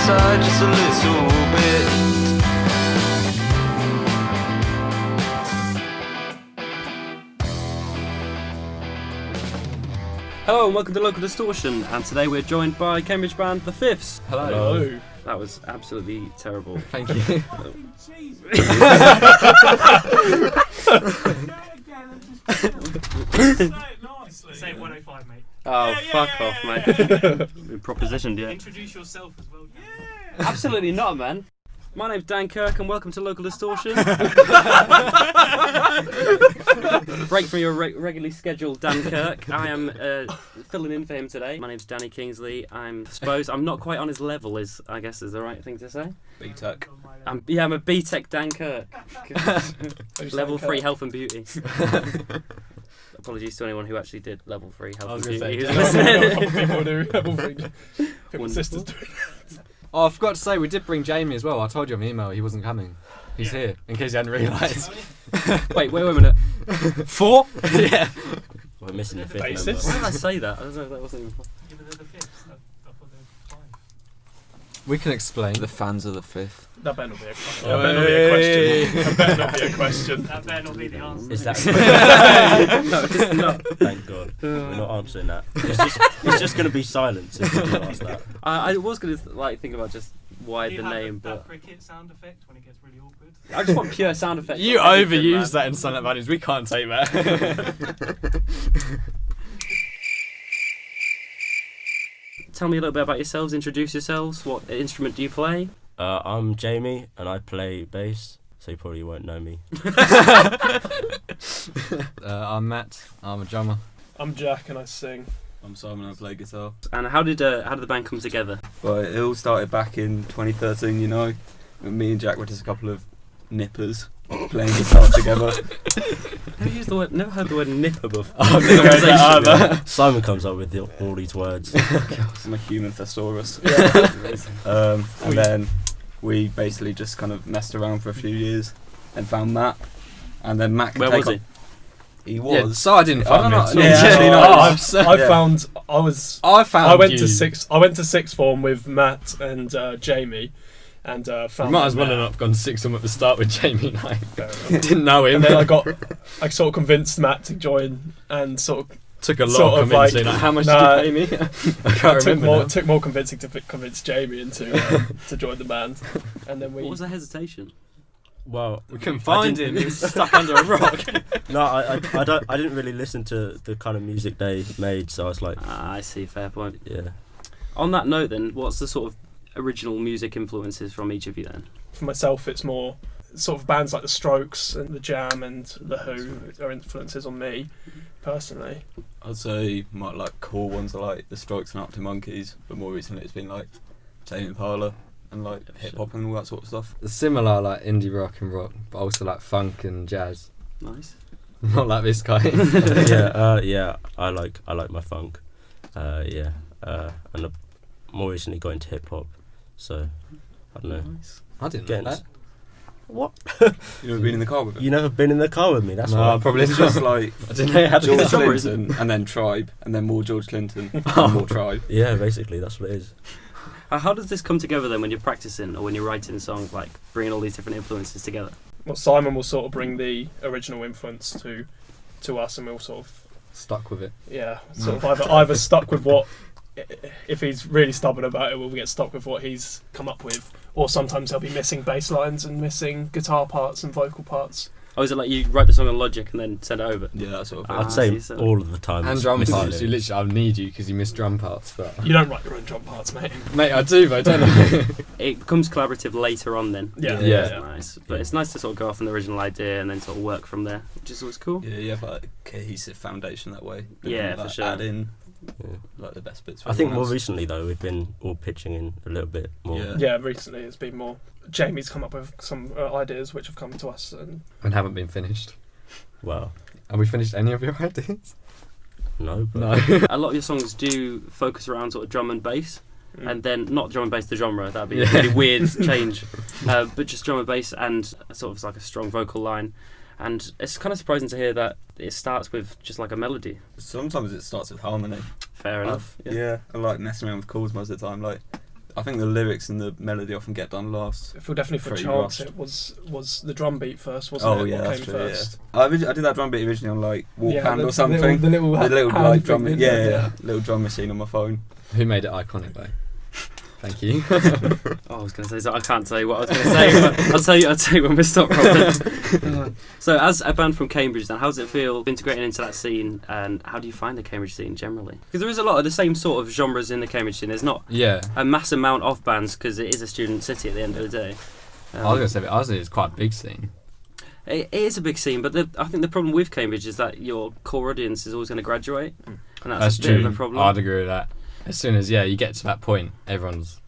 side just a little bit. Hello and welcome to Local Distortion, and today we're joined by Cambridge band The Fifths. Hello. That was absolutely terrible. Thank you. Say it 105, mate. Oh, fuck off, mate. Been propositioned yet? Introduce yourself as well. Absolutely not, man. My name's Dan Kirk and welcome to Local Distortion. Break from your regularly scheduled Dan Kirk. I am filling in for him today. My name's Danny Kingsley. I'm not quite on his level, is the right thing to say. B-Tech. I'm a B-Tech Dan Kirk. Level 3 health and beauty. Apologies to anyone who actually did level 3 health and beauty. People do level 3. People's sisters do it. Oh, I forgot to say, we did bring Jamie as well. I told you on the email he wasn't coming. He's here, in case you hadn't realised. Wait a minute. 4? Yeah. We're missing the fifth Basis? member. Why did I say that? I don't know if that wasn't even... Yeah, but they're the fifth. I thought they were five. We can explain. The fans of the Fifth. That better not be a question. That better not be a question. That better not be the answer. Is that? No, it's not. Thank God. We're not answering that. It's just going to be silence if you do ask that. I was going to think about just why Do you the have name, that but cricket sound effect when it gets really awkward? I just want pure sound effects. You on everything, overused man. that in Silent Values. We can't take that. Tell me a little bit about yourselves. Introduce yourselves. What instrument do you play? I'm Jamie and I play bass, so you probably won't know me. I'm Matt. I'm a drummer. I'm Jack and I sing. I'm Simon, I play guitar. And how did the band come together? Well, it all started back in 2013, you know. When me and Jack were just a couple of nippers playing guitar together. Never heard the word nipper before. I've never heard that either. Simon comes up with all these words. I'm a human thesaurus. And then we basically just kind of messed around for a few years and found Matt. And then Matt could Where take was on. he? He was. Yeah, so I didn't find I don't him. know. Yeah, actually, no, I went to sixth form with Matt and Jamie, and You found. might as well Matt. have not gone sixth form at the start with Jamie. Like, Fair enough. didn't know him. And then I sort of convinced Matt to join, and sort of Took a lot sort of of like, convincing. Like, how much nah, did you pay me? I can't remember now. It took more convincing to convince Jamie into to join the band, and then we. What was the hesitation? Well, We couldn't find him. didn't- He was stuck under a rock. No, I didn't really listen to the kind of music they made, so I was like, I see. Fair point. yeah. On that note, then, what's the sort of original music influences from each of you then? For myself, it's more sort of bands like The Strokes and The Jam and The Who are influences on me, personally. I'd say my cool ones are like The Strokes and Arctic Monkeys, but more recently it's been like Tame Impala and like hip hop and all that sort of stuff. Similar, like indie rock and rock, but also like funk and jazz. Nice. Not like this guy. Yeah. I like my funk. And I more recently got into hip hop, so I don't know. Nice. I didn't Getting know that. What? You ever been in the car with him? You never been in the car with me? That's No, why. probably It's just like I didn't know how to George do genre, isn't Clinton and then Tribe and then more George Clinton and more Tribe. Yeah, basically that's what it is. How does this come together then when you're practicing or when you're writing songs, like bringing all these different influences together? Well, Simon will sort of bring the original influence to us, and we'll sort of Stuck with it. sort of either stuck with what. If he's really stubborn about it, we'll get stuck with what he's come up with, or sometimes there'll be missing bass lines and missing guitar parts and vocal parts. Oh, is it like you write the song on Logic and then send it over? Yeah, that sort of Ah, thing. I'd say see, so- all of the time. And it's drum missing parts. You lyrics. literally, I need you because you miss drum parts. But You don't write your own drum parts, mate. mate, I do, but I don't know. It becomes collaborative later on then. Yeah. Yeah. Nice. But it's nice to sort of go off on the original idea and then sort of work from there, which is always cool. Yeah, you have like a cohesive foundation that way. But Yeah, then, for like, sure. Add in Yeah. like the best bits. For I think everyone more else. recently though we've been all pitching in a little bit more. Yeah. Yeah, recently it's been more. Jamie's come up with some ideas which have come to us, and And haven't been finished. Well, Have we finished any of your ideas? no, but No. A lot of your songs do focus around sort of drum and bass, and then not drum and bass the genre, that'd be Yeah. a really weird change, but just drum and bass and sort of like a strong vocal line. And it's kind of surprising to hear that it starts with just like a melody. Sometimes it starts with harmony. Fair enough. Yeah, I like messing around with chords most of the time. Like I think the lyrics and the melody often get done last. I feel definitely for Pretty chance rushed. it was the drum beat first, wasn't it? Yeah, What that's came true. first? Yeah. I did that drum beat originally on like Warpand or something. The little, The little hand like thing, drum, yeah, little drum machine on my phone. Who made it iconic though? Thank you. Oh, I was going to say, so I can't tell you what I was going to say, but I'll tell you when we stop rolling. So, as a band from Cambridge, then, how does it feel integrating into that scene, and how do you find the Cambridge scene generally? Because there is a lot of the same sort of genres in the Cambridge scene. There's not Yeah. a mass amount of bands because it is a student city at the end of the day. I was gonna say, but honestly, it's quite a big scene. It is a big scene, but I think the problem with Cambridge is that your core audience is always going to graduate, and that's a bit true. of a problem. I'd agree with that. As soon as you get to that point, everyone's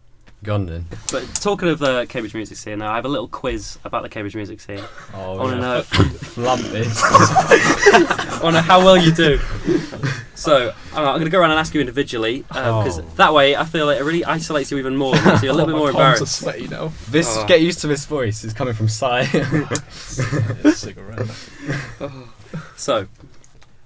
gone then. But talking of the Cambridge music scene, now I have a little quiz about the Cambridge music scene. Oh, I want to know, lump this. I want to know how well you do. So I'm going to go around and ask you individually, because that way I feel like it really isolates you even more, makes you a little bit more My palms are embarrassed. sweaty now. This get used to this voice. It's coming from Si. Cigarette. So,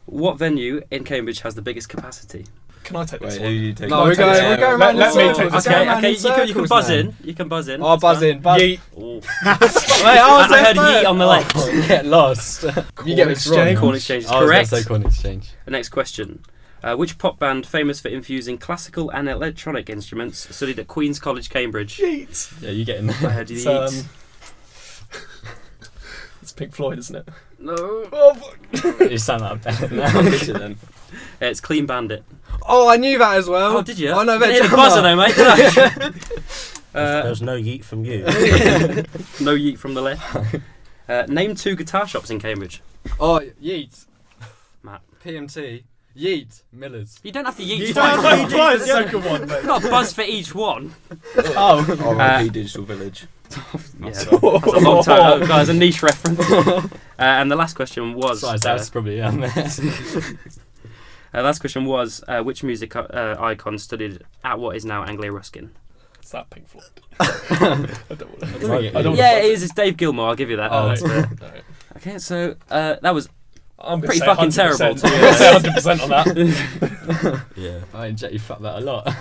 what venue in Cambridge has the biggest capacity? Can I take this Wait, who one? you take? No, we're going Let round me in take circles. this. Okay, you can buzz in. You can buzz in. Oh, it's buzz fine. in, buzz. Yeet. Ooh. Wait, I I heard yeet on the left. You get lost. You get this wrong. Exchange. Corn Exchange is I was correct. going to say Corn Exchange. The next question. Which pop band, famous for infusing classical and electronic instruments, studied at Queen's College, Cambridge? Yeet. Yeah, you get in I there. heard you It's, yeet. It's Pink Floyd, isn't it? No. Oh, fuck. You sound like a band now. Then. It's Clean Bandit. Oh, I knew that as well. Oh, did you? Oh, no, You didn't hit the Gemma. buzzer though, mate. did I? There's no yeet from you. No yeet from the left. Name 2 guitar shops in Cambridge. Oh, Yeet. Matt. PMT. Yeet. Miller's. You don't have to yeet You twice. don't have to try the second one, mate. Not a buzz for each one. Oh. R.I.P. Digital Village. Yeah, that's a long time. Oh, guys, a niche reference. And the last question was. Sorry, that's probably on there. Last question was which music icon studied at what is now Anglia Ruskin? Is that Pink Floyd? I don't want to. I don't Yeah, it is. It's Dave Gilmour. I'll give you that. Oh, That's fair. No. Okay, so that was I'm gonna pretty say fucking 100%. terrible, to be I'm gonna say 100% on that. Yeah. I inject you fuck that a lot.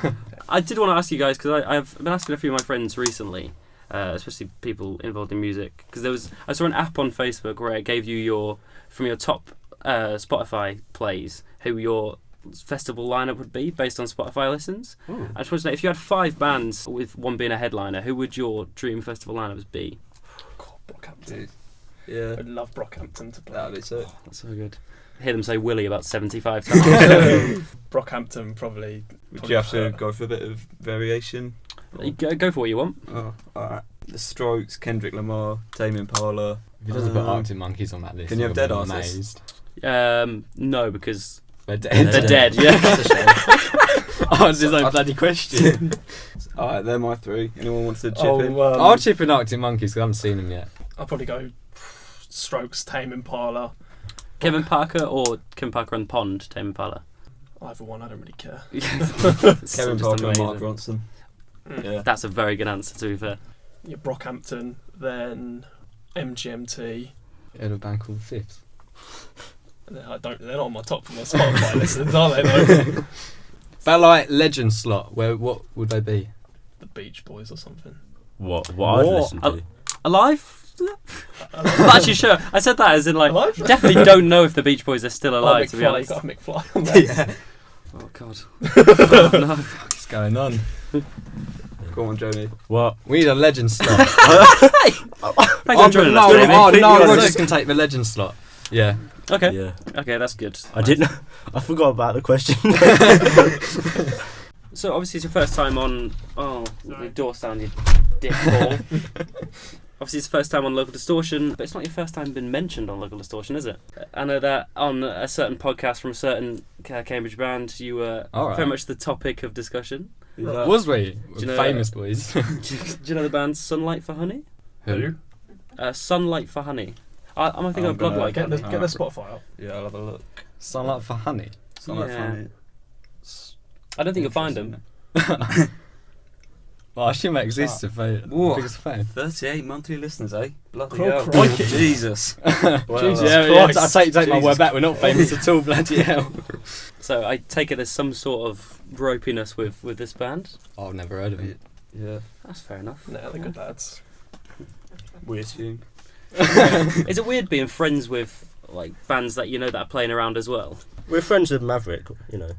I did want to ask you guys because I've been asking a few of my friends recently, especially people involved in music, because I saw an app on Facebook where it gave you from your top Spotify plays who your festival lineup would be based on Spotify listens. Ooh. I just wanted to know if you had 5 bands with one being a headliner, who would your dream festival lineups be? God, Brockhampton. Yeah. I'd love Brockhampton to play. That'd be sick. That's so good. I hear them say Willie about 75 times. Brockhampton probably. Would you have to go for a bit of variation? You go for what you want. Oh, alright. The Strokes, Kendrick Lamar, Tame Impala. If he doesn't put Arctic Monkeys on that list, Can you have I'm dead gonna be artists? amazed. No, because They're dead. they're dead. Yeah. That's a shame. Oh, it's his own bloody question. Alright, they're my 3. Anyone wants to chip in? I'll chip in Arctic Monkeys because I haven't seen them yet. I'll probably go Strokes, Tame Impala. Kevin Parker or Kevin Parker and Pond, Tame Impala. Either one, I don't really care. Kevin Parker and Mark Ronson. Yeah. That's a very good answer, to be fair. Yeah, Brockhampton, then MGMT. You had a band called Fifths. They're not on my top of my Spotify listens, are they? Though? But like Legend slot, what would they be? The Beach Boys or something. What I'd listen to. Alive? I'm not actually sure. I said that as in like, Alive? definitely don't know if the Beach Boys are still alive, to be honest. Got a McFly on there. Oh, God. Oh, no. What's going on? Go on, Joni. What? We need a Legend slot. Thanks for joining us, Jamie. We're just going to take the Legend slot. Yeah. Okay. Yeah. Okay, that's good. I didn't. I forgot about the question. So obviously it's your first time on. Oh, the door sounded dickball. Obviously it's the first time on Local Distortion, but it's not your first time been mentioned on Local Distortion, is it? I know that on a certain podcast from a certain Cambridge band, you were very much the topic of discussion. Was we? you know- Famous boys. Do you know the band Sunlight for Honey? Who? Sunlight for Honey. I'm thinking of gonna Bloodlight. Get the Spotify up. Yeah, I'll have a look. Sunlight for Honey. Something Yeah. funny. I don't think you'll find them. Well, I assume that exists if they're the Whoa. biggest fan. 38 monthly listeners, eh? Bloody Oh, hell. crikey. Jesus. Well, Jesus Yeah, Christ. I take my Jesus word back. We're not famous at all. Bloody hell. So I take it there's some sort of ropiness with this band. Oh, I've never heard of it. Yeah, That's fair enough. No, they're good lads. we assume. Is it weird being friends with like bands that you know that are playing around as well? We're friends with Maverick, you know.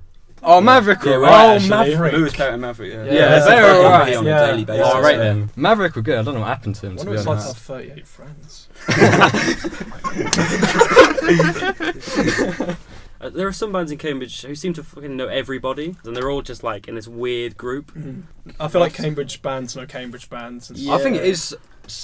Oh, Maverick, Yeah, were we're right, actually. Maverick. Lewis Carrot and Maverick. Yeah, Yeah, that's they were fucking alright, really on yeah. a daily basis. Oh, right yeah. then. Maverick were good. I don't know what happened to him, I to wonder be what it's like to honest. have 38 friends. There are some bands in Cambridge who seem to fucking know everybody, and they're all just like in this weird group. I feel like Cambridge bands know Cambridge bands. And I think it is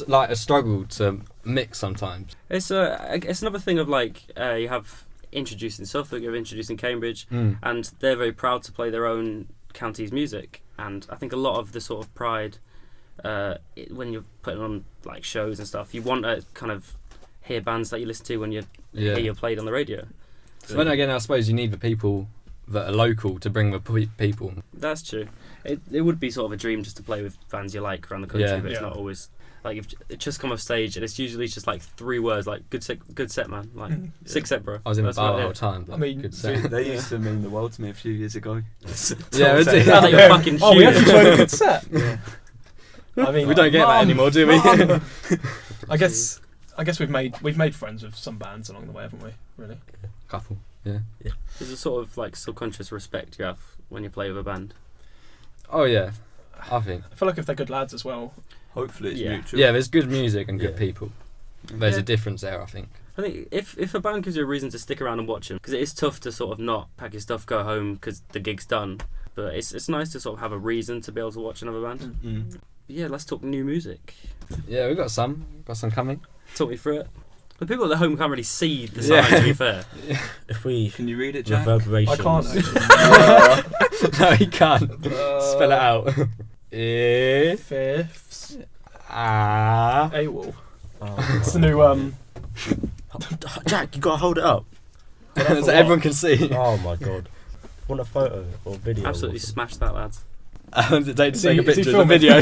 like a struggle to mix sometimes. It's another thing of like you have introducing Suffolk, you have introducing Cambridge, and they're very proud to play their own county's music. And I think a lot of the sort of pride when you're putting on like shows and stuff, you want to kind of hear bands that you listen to when you hear you're played on the radio. So then again, I suppose you need the people that are local to bring the people. That's true. It would be sort of a dream just to play with bands you like around the country, Yeah. but it's not always like if it's just come off stage and it's usually just like 3 words like good set man, like sick set bro. I was in the That's bar about all the it. time. But I mean, good See, set. they used to mean the world to me a few years ago. Yeah, we did. Now that you're fucking Oh, we actually huge. played a good set. I mean, We don't get that anymore, do we? I guess we've made friends with some bands along the way, haven't we? Really? Couple. There's a sort of like subconscious respect you have when you play with a band. Oh yeah, I think. I feel like if they're good lads as well. Hopefully it's Yeah. mutual. Yeah, there's good music and good Yeah. people. There's Yeah. a difference there, I think. I think if a band gives you a reason to stick around and watch them, because it is tough to sort of not pack your stuff, go home because the gig's done. But it's nice to sort of have a reason to be able to watch another band. Mm. Yeah, let's talk new music. Yeah, we've got some coming. Talk me through it. The people at the home can't really see the sign, to be fair. If we Can you read it, Jack? reverberations. I can't actually. No, you can't. Spell it out. Fifths. Ah. AWOL. Oh, It's the new Jack, you gotta hold it up. So everyone can see. Oh my god. Want a photo or video? Absolutely or something? smash that, lads. They Is take a he picture of the filming? video.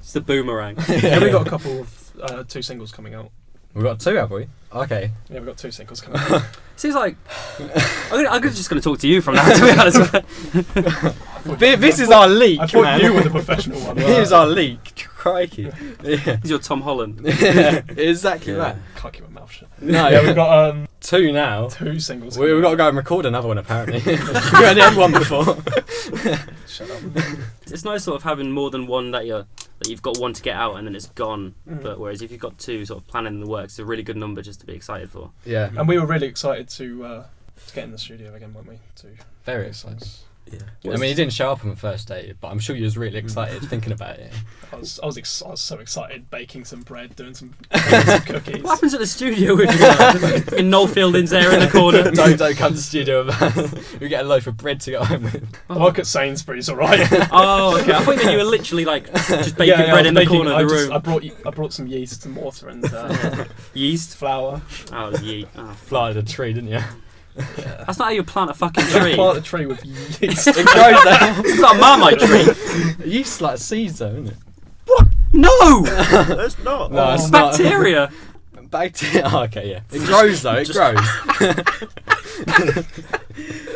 It's the boomerang. Yeah, we got a couple of 2 singles coming out. We've got 2, have we? Okay. Yeah, we've got 2 singles coming out. Seems like I'm just going to talk to you from now, to be honest. This is our leak, I thought man. you were the professional one. Here's our leak. Crikey. Yeah. He's your Tom Holland. Exactly Yeah. that. Can't keep my mouth shut. No, Yeah, we've got 2 now. 2 singles. We've got to go and record another one, apparently. We only had one before. Shut up. It's nice sort of having more than one that you've got one to get out and then it's gone. Mm. But whereas if you've got 2 sort of planning in the works, it's a really good number just to be excited for. Yeah. And we were really excited to get in the studio again, weren't we? Very excited. Yeah. I mean, he didn't show up on the first day, but I'm sure he was really excited thinking about it. I was so excited baking some bread, doing some cookies. What happens at the studio with you? In Noel Fielding's there in the corner. don't come to the studio with we get a loaf of bread to go home with. I work at Sainsbury's, alright? Oh, okay. I thought that you were literally like just baking I bread was in the baking- corner of the room. I brought some yeast and water and Yeast. flour. Oh, oh. Planted a tree, didn't you? That's not how you plant a fucking tree. Plant a tree with yeast. It grows there. It's not a Marmite tree. Yeast like seeds, though, isn't it? No! It's not. No, it's Bacteria. not. Bacteria. Oh, okay, yeah. It grows though. It grows.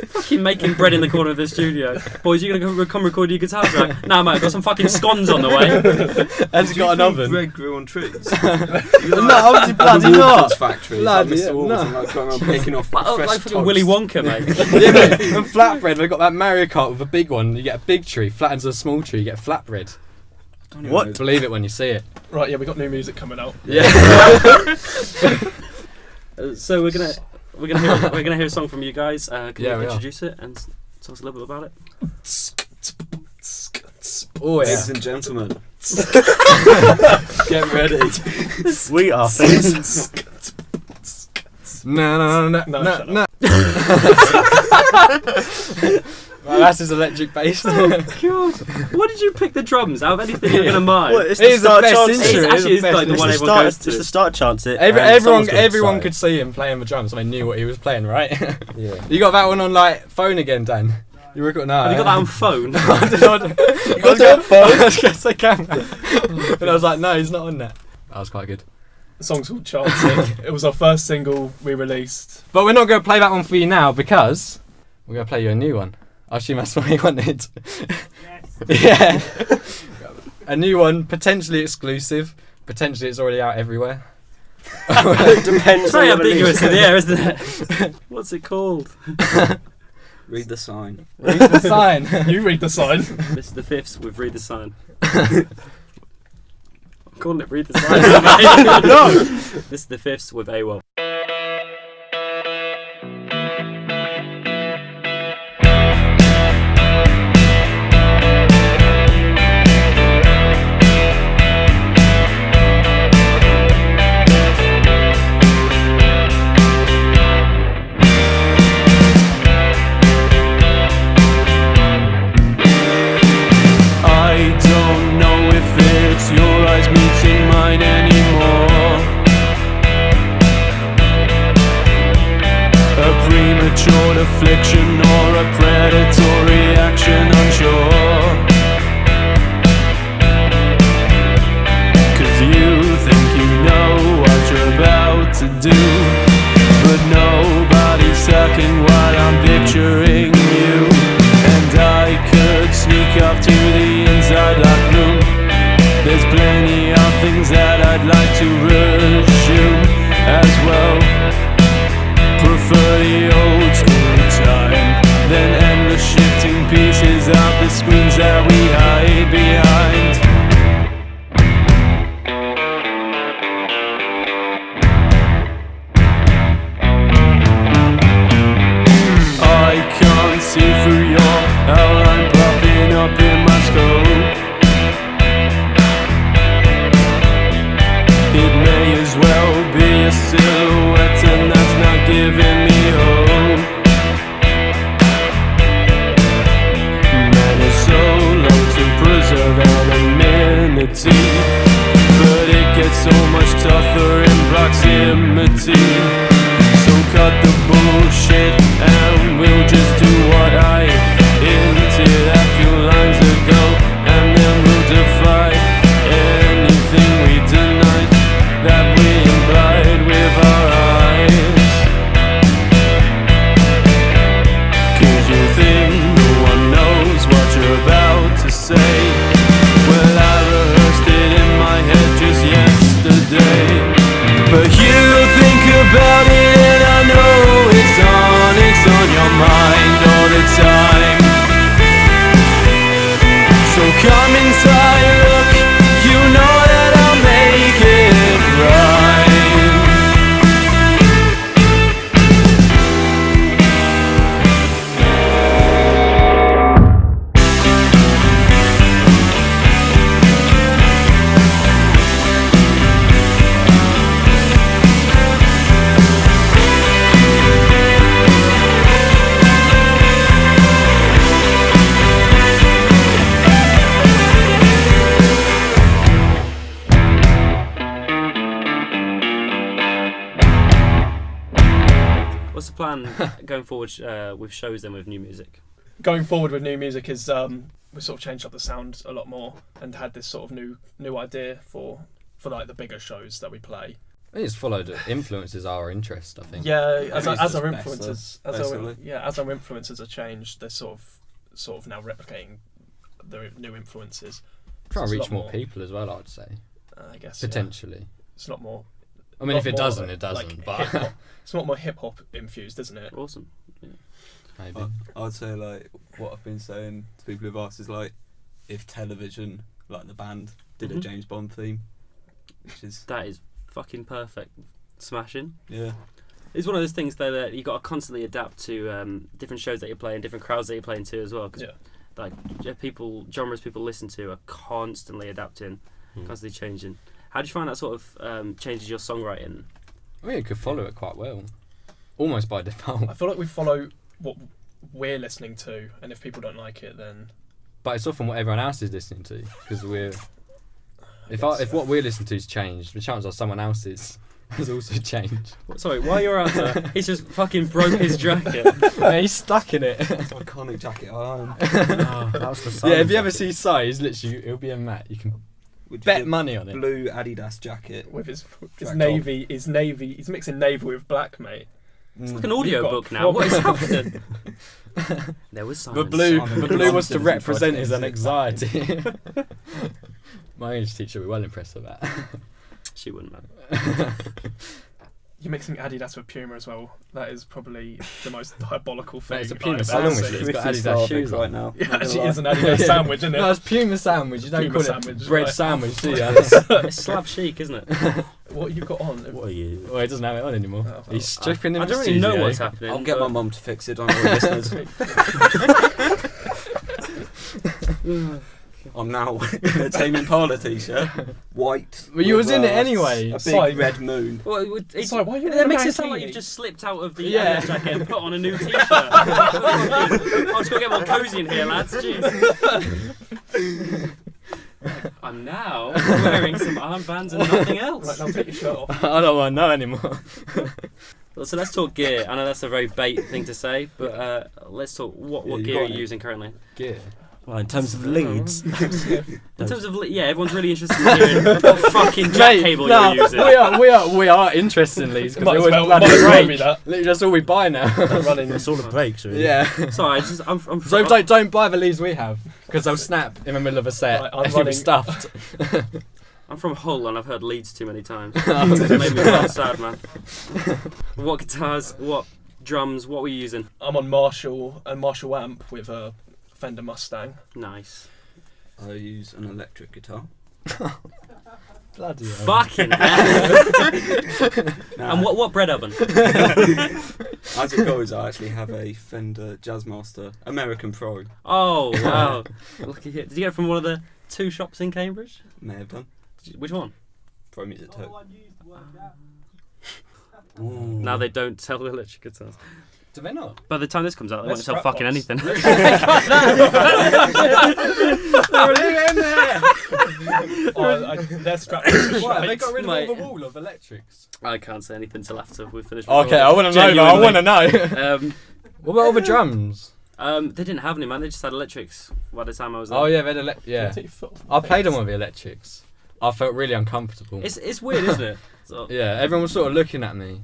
Fucking making bread in the corner of the studio. Boys, you gonna come record your guitar track? Nah, mate, I've got some fucking scones on the way. Has it got an oven? Bread grew on trees. No, obviously bloody not. Factories, Bloody like Mr. yeah, Warburton, no. like going around picking off Like, fresh like fucking toast. Willy Wonka, mate. Yeah, but and flatbread, we've got that Mario Kart with a big one. You get a big tree, flattens a small tree, you get flatbread. Don't even What? know. Believe it when you see it. Right, yeah, we got new music coming out. Yeah. So we're gonna hear a song from you guys. Can Yeah, you we are. introduce it and tell us a little bit about it? Oh yeah. Ladies and gentlemen, Get ready. We are famous. No, No, shut no. Well, that's his electric bass. God, why did you pick the drums out of anything you're gonna mind? What, it's It the is the start best chance. intro. It It's actually is the like the best. one It's the everyone start. goes It's to. the start chance. It. Everyone and someone's gonna could decide. see him playing the drums, so they knew what he was playing, right? Yeah. You got that one on like phone again, Dan? You record now? Have you got that on phone? You got that on phone? I was gonna say camera. And I was like, no, he's not on that. That was quite good. The song's called Chancing. It was our first single we released. But we're not going to play that one for you now because we're going to play you a new one. I assume that's what you wanted. Yeah. A new one, potentially exclusive. Potentially it's already out everywhere. It depends. It's very on the ambiguous in release. the air, isn't it? What's it called? Read the sign. Read the sign. You read the sign. Mr. the Fifths with Read the Sign. I'm calling it Read the Sign. Mate. No. This is the Fifths with AWOL. Meeting mine anymore. A premature affliction or a predatory action, unsure. 'Cause you think you know what you're about to do, but nobody's talking while I'm picturing you. And I could sneak off to the inside locker room. There's plenty of things that I'd like to resume as well. Prefer the old school time than endless shifting pieces of the screens that we hide behind. I can't see through your outline popping up in my scope. It may as well be a silhouette, and that's not giving me hope. Man, it's so long to preserve anonymity, but it gets so much tougher in proximity. So cut the bullshit and we'll just do what I hinted a few lines ago, and then we'll defy anything we denied that we implied with our eyes. 'Cause you think no one knows what you're about to say. Well, I rehearsed it in my head just yesterday. But you think about it and I know it's on your mind all the time. So come inside, look, you know that I'll make it right. What's the plan going forward with shows then with new music? Going forward with new music is we sort of changed up the sound a lot more and had this sort of new idea for like the bigger shows that we play. I think it's followed influences our interest, I think. Yeah, It's as just our better, influences, basically. as our influences have changed, they're sort of now replicating the new influences. Try and It's a reach lot more more. people as well, I'd say. I guess yeah. Potentially. It's a lot more. I mean, if it more, doesn't, it doesn't. like, But hip-hop. It's a lot more hip hop infused, isn't it? Awesome. maybe. I would say like what I've been saying to people who've asked is like if Television, like the band, did a Mhm. James Bond theme, which is That is fucking perfect. Smashing. yeah. It's one of those things though that you got to constantly adapt to different shows that you're playing, different crowds that you're playing to as well. Cause Yeah. like genres people listen to are constantly adapting, constantly changing. How do you find that sort of changes your songwriting? I mean, it could follow it quite well. Almost by default. I feel like we follow what we're listening to, and if people don't like it, then But it's often what everyone else is listening to. Because we're... If guess, what we're listening to has changed, the chances are someone else's has also changed. Sorry, while you're out there, he's just fucking broke his jacket. Yeah, he's stuck in it. Iconic jacket I own. That was the Yeah, if you ever see size, literally, it'll be a mat. You can Which bet is a money on it. blue Adidas jacket. with his Track navy, he's mixing navy with black, mate. It's like an audio book now. What is happening? There was silence. The blue was to represent his anxiety. My English teacher would be well impressed with that. She wouldn't, man. You're mixing Adidas with Puma as well. That is probably the most diabolical thing. It's a Puma I've sandwich. ever seen. It's got Adidas shoes right on. now. It actually is an Adidas sandwich, isn't it? No, it's Puma sandwich. You don't Puma call sandwich, it bread right. sandwich, do you? It's slab chic, isn't it? What you got on? What are you? Well, he doesn't have it on anymore. Oh, He's stripping in I the don't really know studio. what's happening. I'll get my mum to fix it, don't worry, listeners. I'm now in a Tame Impala t-shirt, white. Well, you with, was in it anyway. A big Sorry. red moon. Well, Sorry, why are you that wearing makes a it sound like bikini? you've just slipped out of the Yeah. jacket and put on a new t-shirt. I've just got to get more cosy in here, lads. Jeez. I'm now wearing some armbands and nothing else. Right, now take your shirt off. I don't want to know anymore. Well, so let's talk gear. I know that's a very bait thing to say, but let's talk what Yeah, you gear are got you it. using currently? Gear. Well, in terms of leads, In terms of everyone's really interested in hearing what fucking jack cable no, you're using. we are interested in these because Might they as always well bloody remind me break. that. Literally, that's all we buy now. Running. it's all the breaks, really. Yeah. Sorry, I'm So don't buy the leads we have because they'll snap in the middle of a set Right, I'm and you'll be running- stuffed. I'm from Hull and I've heard Leeds too many times. It made me feel sad, man. What guitars, what drums, what were you using? I'm on Marshall amp with a Fender Mustang. Nice. I use an electric guitar. Bloody hell. Fucking hell. And what bread oven? As it goes, I actually have a Fender Jazzmaster American Pro. Oh, wow. Look at it. Did you get it from one of the 2 shops in Cambridge? May have done. Which one? Pro Music Tech. Now they don't sell electric guitars. Do they not? By the time this comes out, they Let's won't sell scrap fucking box. anything. They're strapped. Why? They got rid of all Mate. the wall of electrics. I can't say anything till after we've finished. Okay, I want to know. Though. I want to know. What about all the drums? They didn't have any, man. They just had electrics by the time I was there. Oh yeah, they had yeah. Take your foot off. I played on one of the electrics. I felt really uncomfortable. It's weird, isn't it? So, Yeah, everyone was sort of looking at me.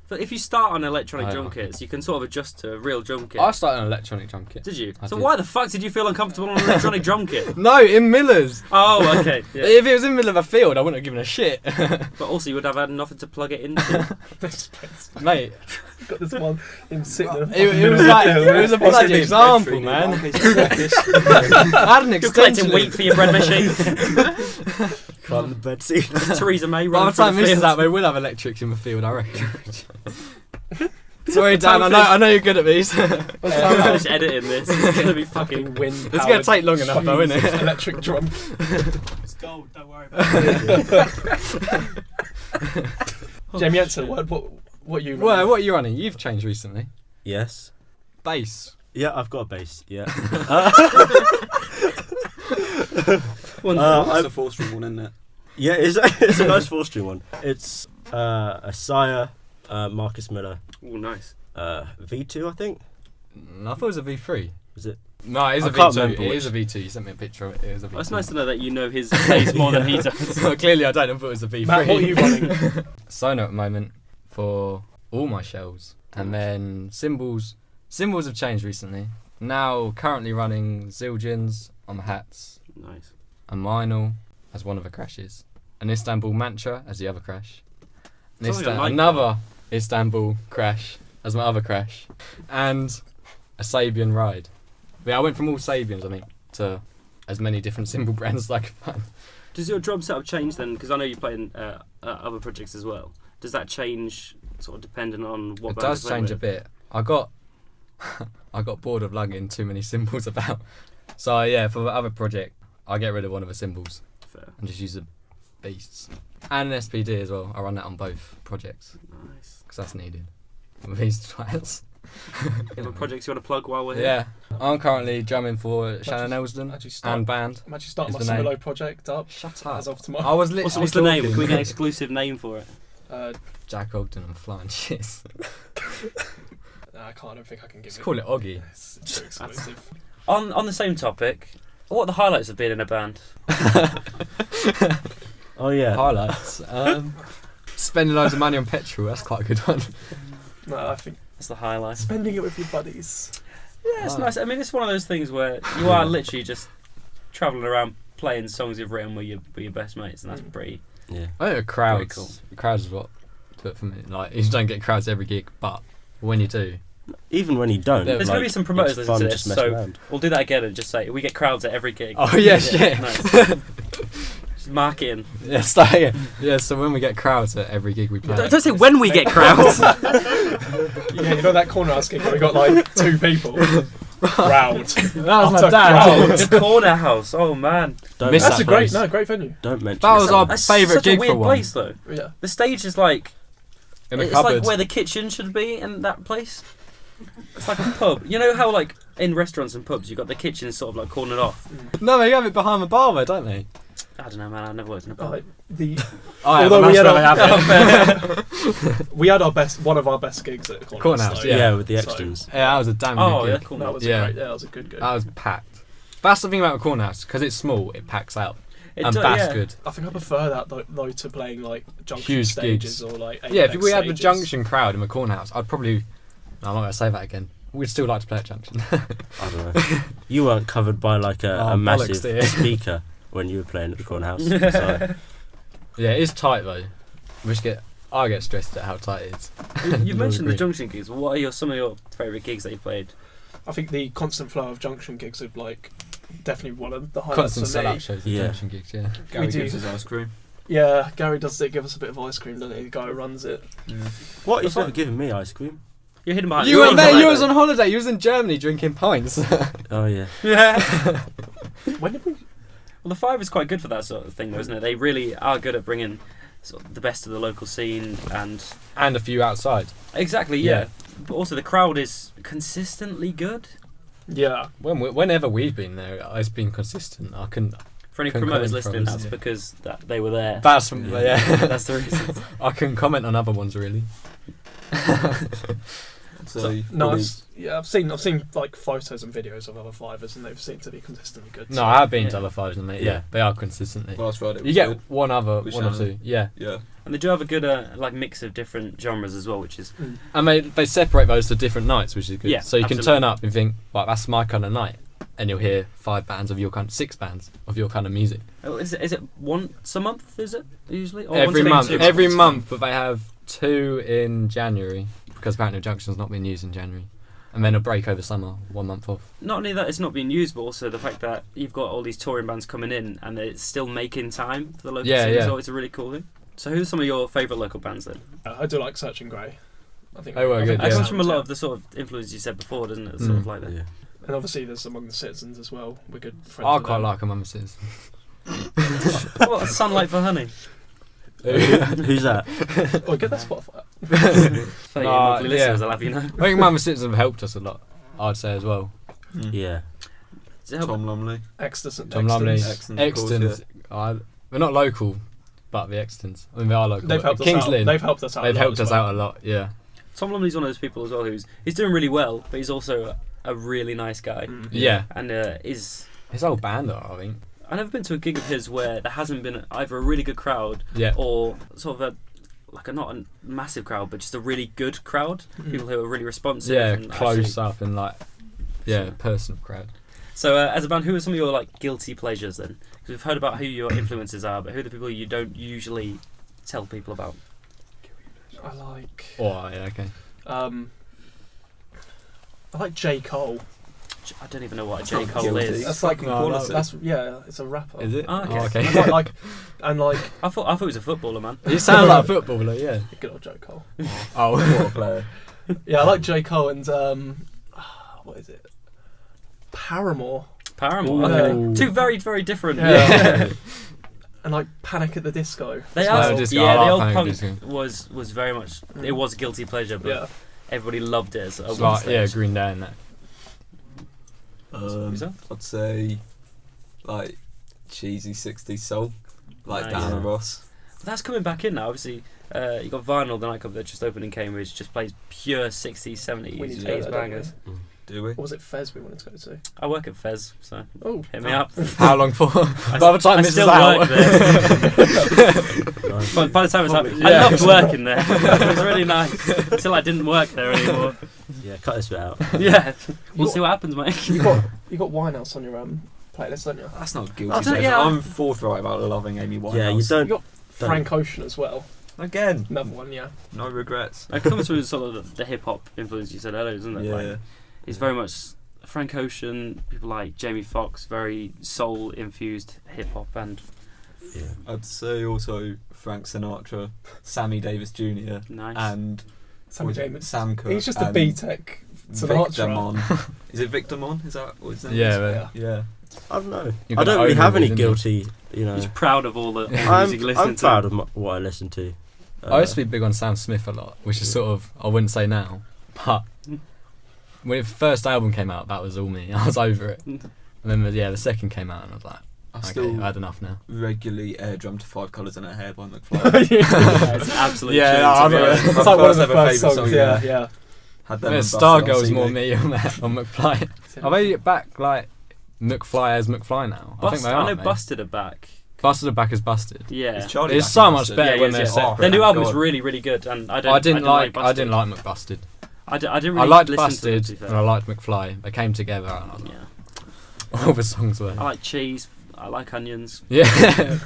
but if you start on electronic Oh, drum okay. kits, you can sort of adjust to a real drum kit. I started an electronic drum kit. Did you? I So did. why the fuck did you feel uncomfortable on an electronic drum kit? No, in Miller's. Oh, okay. Yeah. If it was in the middle of a field, I wouldn't have given a shit. But also, you would have had nothing to plug it into. Mate, Got this one. Him sitting there. it was like it was a bloody example, man. I had an You're extension. collecting wheat for your bread machine. Can't the bed seat. Theresa May By running the through time the this is field. out, they will have electrics in the field, I reckon. Sorry, Dan. I know you're good at these. I'm finish editing this. It's gonna be fucking. Wind. It's gonna take long enough, though, isn't it? Electric drum. It's gold, don't worry about it. Jamie, answer. What you? Well, what are you running? You've changed recently. Yes. Bass. Yeah, I've got a bass. Yeah. That's a 4-string one, isn't it? Yeah, it's a nice 4-string one. It's a Sire Marcus Miller Oh, nice. V2, I think. I thought it was a V3. Is it? No, it is I a can't V2. remember It which. is a V2. You sent me a picture of it. It is a V2. Well, it's nice to know that you know his bass more than he does. Well, clearly, I don't. I thought it was a V3. Matt, what are you running? Sonar at the moment for all my shells, and then cymbals. Cymbals have changed recently. Now, currently running Zildjians on the hats, Nice. a Meinl as one of the crashes, an Istanbul Mantra as the other crash, an Sounds like a night another Istanbul crash as my other crash, and a Sabian ride. But yeah, I went from all Sabians, I think, to as many different cymbal brands as I could find. Does your drum setup change then? Because I know you play in other projects as well. Does that change sort of depending on what It band does you play change a with? bit. I got bored of lugging too many cymbals about. So yeah, for the other project, I get rid of one of the cymbals Fair. and just use the beasts. And an SPD as well. I run that on both projects Nice. because that's needed. With these twats. You have a project you want to plug while we're here? Yeah. I'm currently drumming for Shannon Elsden Actually, start. and band. I'm actually starting my Is the name. solo project up. Shut up. As of tomorrow. I was literally What's the name? talking- Can we get an exclusive name for it? Jack Ogden and Flying Shits. I can't. I don't think I can give Just it. call it Oggy. It's too exclusive. On the same topic, what are the highlights of being in a band? Oh yeah. Highlights. Spending loads of money on petrol. That's quite a good one. No, I think That's the highlight. spending it with your buddies. Yeah, it's Oh. nice. I mean, it's one of those things where you are literally just travelling around playing songs you've written with your best mates, and that's pretty. Yeah. I think crowds. Very cool. Crowds is what do it for me. Like you don't get crowds every gig, but when you do, Even when you don't, There's gonna be some promoters it's listening fun to this, just messing so- around. We'll do that again and just say we get crowds at every gig. oh yeah, shit. Nice. Just mark it in. Yeah, start, yeah. So when we get crowds at every gig we play, Don't say when we get crowds. Yeah, you know that corner house gig where we got like 2 people. Crowd. that was my Utter dad. crowd. The corner house. Oh man, Don't Miss That's that a great, place. great venue. Don't mention That was it. our that's favourite such a gig weird for one. place though. Yeah. The stage is like In a it's cupboard. like where the kitchen should be in that place. It's like a pub. You know how like in restaurants and pubs you got the kitchen sort of like cornered off. No, they have it behind the bar though, don't they? I don't know, man. I've never worked in a pub. Like, the Oh, Although yeah, we that's had where our- they have it. we had one of our best gigs at Corner House, though. yeah. with the So- extras. Yeah, that was a damn Oh good yeah, gig. cool. That was Yeah. a great. Yeah, that was a good gig. That was packed. That's the thing about a corner house, because it's small, it packs out, It and do- that's yeah. good. I think I prefer that though to playing like junction Huge stages gigs. or like Yeah, if apex we had the stages. Junction crowd in the corner house, I'd probably. No, I'm not going to say that again. We'd still like to play at Junction. I don't know. You weren't covered by like a Oh, massive bollocks to you. speaker when you were playing at the corner house. So, Yeah, it is tight though. I get stressed at how tight it is. You mentioned the Agree. Junction gigs. What are some of your favourite gigs that you played? I think the constant flow of junction gigs are like definitely one of the highlights Constant for me. sellout shows at Yeah. Junction gigs, yeah. Gary We do. gives us ice cream. Yeah, Gary does give us a bit of ice cream, doesn't he? The guy who runs it. what? He's That's never what- given me ice cream. You're hidden behind. You you're were on there, holiday. you was on holiday, you was in Germany drinking pints. Oh yeah. Yeah. When did we? Well, the Five is quite good for that sort of thing, though, isn't it? They really are good at bringing sort of the best of the local scene and And a few outside. exactly, yeah. But also the crowd is consistently good. Yeah. Whenever we've been there, it's been consistent. I couldn't. For any Couldn't promoters comment listening, from us, that's yeah. because they were there. That's Yeah. That's the reason. I couldn't comment on other ones really. So No, probably- I've seen like photos and videos of other fivers, and they've seemed to be consistently good. No, I have been to Yeah. other fives, mate. Yeah. Yeah, they are consistently. last Friday. You was get good. one or Shannon. two, yeah. Yeah. And they do have a good like mix of different genres as well, which is And they separate those to different nights, which is good. Yeah, so you can absolutely. turn up and think, right, that's my kind of night, and you'll hear 6 bands of your kind of music oh, is it once a month? Is it usually or every once month. every 2 Every months? month, but they have 2 in January because apparently Junction's not been used in January, and then a break over summer, 1 month off. Not only that it's not being used, but also the fact that you've got all these touring bands coming in and it's still making time for the local Yeah, scene. yeah. So it's a really cool thing. So who's some of your favourite local bands then? I do like Searching Grey. I think They were I good, think It yeah. they comes from a sound- lot of the sort of influence you said before, doesn't it? Sort of like that. Yeah. And obviously there's Among the Citizens as well. We're good friends. I with quite them. like Among the Citizens. What, Sunlight for Honey? Who's that? Oh, get that Spotify. For your Nah, monthly yeah. listeners, I'll have you know. I think Among the Citizens have helped us a lot, I'd say as well. Yeah. Does it help? Tom Lumley. Exton. Tom Lumley, Exton, of course, Extons, they're not local, but the Extons. I mean, they are local. They've helped us King's out. Lynn, They've helped us out. they've a lot helped as us well. out a lot, yeah. Tom Lumley's one of those people as well he's doing really well, but he's also a really nice guy. Mm. Yeah. And is His whole band, though, I think. I've never been to a gig of his where there hasn't been either a really good crowd Yeah. or sort of not a massive crowd, but just a really good crowd. Mm. People who are really responsive. Yeah, and close actually- up and like, yeah, personal crowd. So, as a band, who are some of your like guilty pleasures then? Because we've heard about who your influences are, but who are the people you don't usually tell people about? I like. Oh, yeah, okay. I like J. Cole. I don't even know what a J. not Cole guilty. is. That's like No, no, that's yeah. It's a rapper. Is it? Oh, okay. Oh, okay. And like I thought he was a footballer, man. You sound like a footballer, yeah. good old J. Cole. Oh, What a player. Yeah, I like J. Cole and what is it? Paramore. Paramore. Ooh. Okay. Two very, very different. Yeah. And like Panic at the Disco. They No, are. Disco, Yeah, I the like old Panic punk at Disco. was very much. It was a guilty pleasure, but Yeah. everybody loved it. At it's one like, stage. yeah, Green Day and that. Who's that? I'd say like cheesy 60s soul, like Nice. Diana Yeah. Ross. But that's coming back in now. Obviously, you got Vinyl, the nightclub that just opened in Cambridge, just plays pure 60s, 70s, We need to 80s go there, don't bangers. we? Do we? Or was it Fez we wanted to go to? I work at Fez, so Oh, hit me up. How long for? By the time I this is still out. work there. Nice. By the time it's out, Yeah. I loved working there. It was really nice until I didn't work there anymore. Yeah, cut this bit out. Yeah, we'll see what happens, mate. you got Winehouse on your playlist, don't you? That's not I guilty don't- pleasure. yeah. I'm forthright about loving Amy Winehouse. Yeah, you don't. You got Frank Ocean as well. Again, Another one, yeah. no regrets. It comes through sort of the hip hop influence you said earlier, isn't it? Yeah. Like, it's very much Frank Ocean, people like Jamie Foxx, very soul infused hip hop, and Yeah. I'd say also Frank Sinatra, Sammy Davis Jr. nice. and Sammy James. Sam Cooke. He's just a and B-Tech Victor Sinatra. Mon. Is it Victor Mon? Is that what his name Yeah, is? but Yeah. I don't know. You've I got don't really to have own any it, didn't guilty. You know, He's proud of all the music you listen I'm to. proud of what I listen to. I used to be big on Sam Smith a lot, which is sort of, I wouldn't say now, but when his first album came out, that was all me. I was over it. And then the second came out, and I was like, I okay, still I had enough now. regularly air drum to 5 Colours in Her Hair by McFly. Yeah, it's an absolute Yeah, tune, I to be know. honest. It's like one of the First ever first favourite songs, song, yeah. yeah. Had them Yeah, and Stargirl's Busted on more CD. me on McFly. Are they back like McFly as McFly now? I think they are. I know mate. Busted are back. Busted are back as Busted. Yeah. Is Charlie It's back so in much Busted? better Yeah, when yes, they're yes. separate. Their new Oh, album's God. really, really good, and I I didn't like Busted. McBusted. I didn't I really liked listen Busted to them, to be and I fair. liked McFly. They came together and I was like, Yeah. all the songs were. I like cheese. I like onions. Yeah,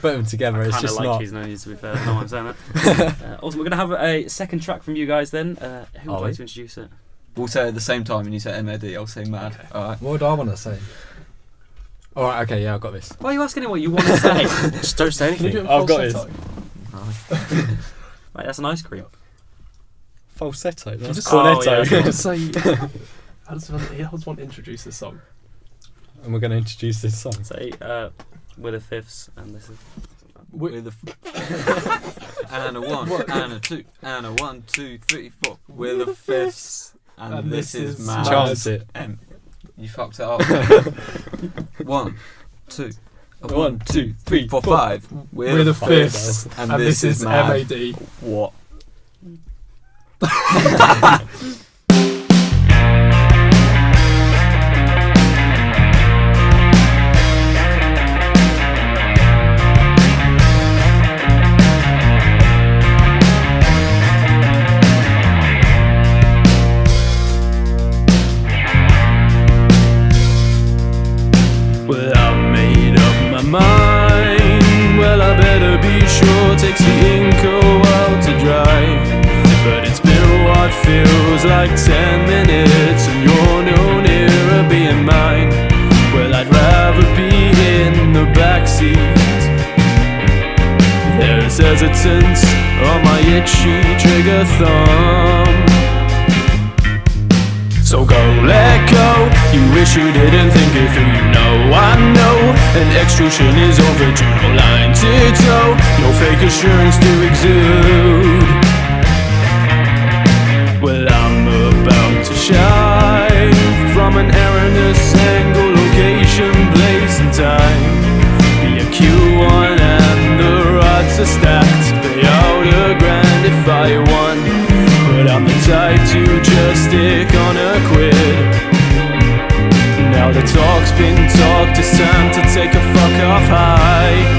put them together. I It's kind of just like not. cheese and onions, to be fair. No one's saying that. Also, we're going to have a second track from you guys then. Who would Are like we? to introduce it? We'll say it at the same time, and you say MAD, I'll say Mad. Okay. Alright. What would I want to say? All right, okay, yeah, I've got this. Why are you asking him what you want to say? Just don't say Can you do anything. it in I've got falsetto? Mate, that's an ice cream. Falsetto. That's Just- cornetto. Oh, yeah. Just say. I just want to introduce this song. And we're going to introduce this song. Say, we're the Fifths, and this is. We're the and a 1, and a 2, and a 1, 2, 3, 4. We're the Fifths, and this is Mad. Chance it. You fucked it up. 1, 2, 1, 2, 3, 4, 5. We're the Fifths, and and this is Mad. MAD. What? Well, I made up my mind. Well, I better be sure. Takes the ink a while to dry, but it's been what feels like 10 minutes, and you're no nearer being mine. Well, I'd rather be in the backseat. There's hesitance on my itchy trigger thumb. So go, let go. You wish you didn't think it through. You know, I know an extrusion is overdue. No line to toe, no fake assurance to exude. Well, I'm about to shine from an erroneous angle, location, place and time. Be a Q1 and the rods are stacked. Pay out $1,000 if I won, but I'm the type to just stick on a quid. Now the talk's been talked, it's time to take a fuck off hike.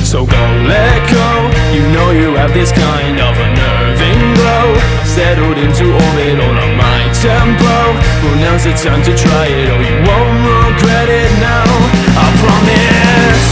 So go, let go. You know you have this kind of unnerving glow. I've settled into orbit all on my tempo. Well, now's the time to try it. Oh, you won't regret it now, I promise.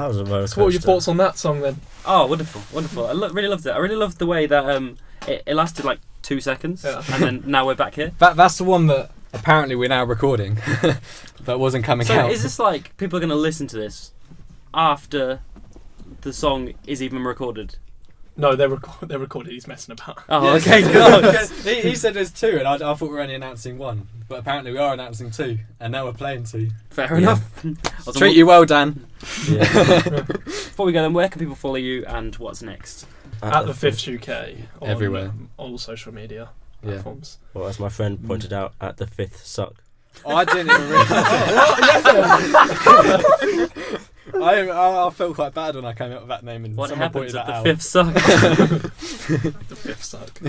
That was a roller So what were your coaster. thoughts on that song then? Oh, wonderful, wonderful. I really loved it. I really loved the way that it lasted like 2 seconds, Yeah. and then now we're back here. That's the one that apparently we're now recording, but wasn't coming So out. is this like people are going to listen to this after the song is even recorded? No, they're recorded. He's messing about. Oh, okay. he said there's 2, and I thought we were only announcing 1, but apparently we are announcing 2, and now we're playing 2. Fair Yeah. enough. Treat you well, Dan. Yeah. Before we go, then, where can people follow you, and what's next? At the Fifth UK on Everywhere. All social media Yeah. platforms. Well, as my friend pointed out, at the 5th suck. Oh, I didn't even realise. I felt quite bad when I came up with that name, and What someone happens pointed at that the out. Fifth Suck? The Fifth suck.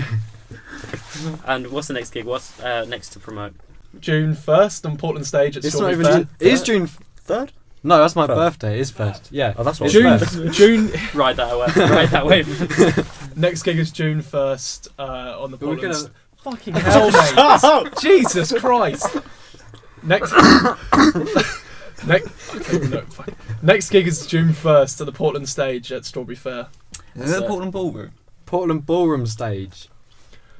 And what's the next gig? What's next to promote? June 1st on Portland stage at It's not Strawberry even. Fair. It is June. 3rd? No, that's my First. birthday. It is first. Yeah. Oh, that's what June. Ride that away. Ride that wave. Next gig is June 1st on the But we're Portland. gonna- Fucking hell, mate! Jesus Christ! Next. Next gig is June 1st at the Portland stage at Strawberry Fair. Is it Portland Ballroom? Portland Ballroom stage.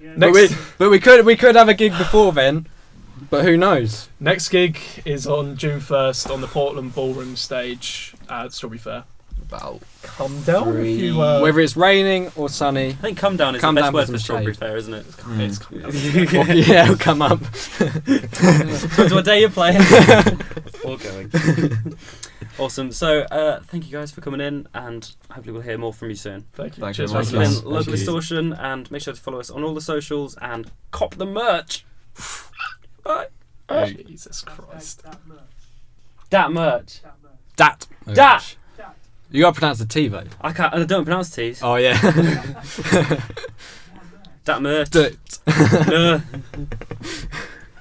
Yeah. Next, But we could have a gig before then. But who knows? next gig is on June 1st on the Portland Ballroom stage at Strawberry Fair. About Come down if 3. you. Whether it's raining or sunny. I think "come down" is Come the down best for word for some Strawberry shade. Fair, isn't it? It's come down. Yeah, it'll come up. Depends what day you're playing. Or going. Awesome. So, thank you guys for coming in, and hopefully we'll hear more from you soon. Thank you. Thank you Cheers. very This much. has Yes. been Local Thank you. Distortion, and make sure to follow us on all the socials and cop the merch. Bye. Jesus Christ. Dat merch. Dat. Dat. You gotta pronounce the T though. I can't. I don't pronounce T's. Oh yeah. Dat merch. Dat. No.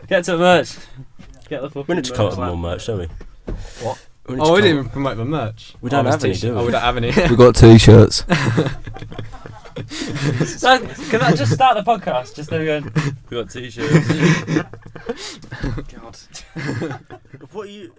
Get to the merch. Get the fucking We need to come up merch. with more merch, don't we? What? We need Oh, to we come didn't up- even promote the merch. We don't Oh, have any, t-shirt. do we? Oh, we don't have any. We got t-shirts. Can I just start the podcast? Just there we go. We got t-shirts. God. What are you...